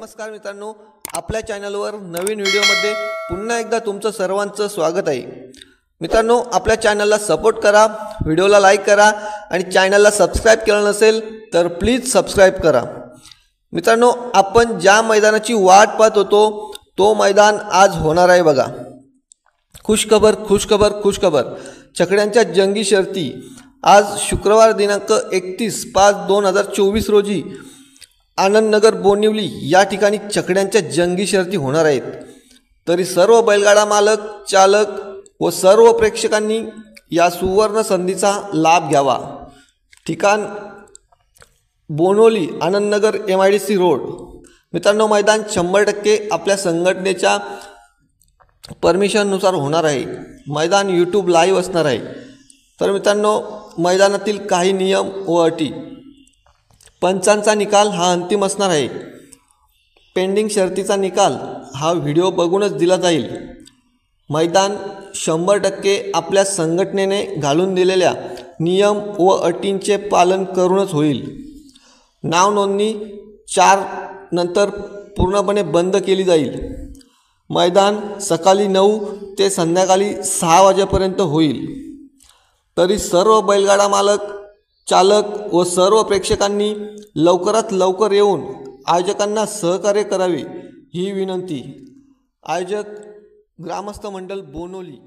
नमस्कार मित्रांनो, आपल्या चॅनलवर नवीन व्हिडिओमध्ये पुन्हा एकदा तुमचं सर्वांचं स्वागत आहे। मित्रांनो, आपल्या चॅनलला सपोर्ट करा, व्हिडिओला लाईक करा आणि चॅनलला सबस्क्राइब केलं नसेल तर प्लीज सबस्क्राइब करा। मित्रांनो, आपण ज्या मैदानाची वाट पाहत होतो तो मैदान आज होणार आहे बघा। खुशखबर खुशखबर खुशखबर, छकड्यांच्या जंगी शर्ती आज शुक्रवार दिनांक 31/5/2024 रोजी आनंदनगर बोनिवली या ठिकाणी छकड्यांच्या जंगी शर्ती होणार आहेत। तरी सर्व बैलगाडा मालक, चालक व सर्व प्रेक्षकांनी या सुवर्ण संधीचा लाभ घ्यावा। ठिकाण बोनिवली आनंदनगर MIDC रोड। मित्रांनो, मैदान 100% आपल्या संघटनेच्या परमिशननुसार होणार आहे। मैदान YouTube लाईव्ह असणार आहे। तर मित्रांनो, मैदानातील काही नियम व अटी, पंचांचा निकाल हा अंतिम असणार आहे। पेंडिंग शर्तीचा निकाल हा व्हिडिओ बघूनच दिला जाईल। मैदान 100% आपल्या संघटनेने घालून दिलेल्या नियम व अटींचे पालन करूनच होईल। नाव नोंदणी 4 नंतर पूर्णपणे बंद केली जाईल। मैदान सकाळी 9 ते संध्याकाळी 6 वाजेपर्यंत होईल। तरी सर्व बैलगाडा मालक, चालक व सर्व प्रेक्षकांनी लवकरात लवकर येऊन आयोजकांना सहकार्य करावे ही विनंती। आयोजक ग्रामस्थ मंडळ बोनिवली।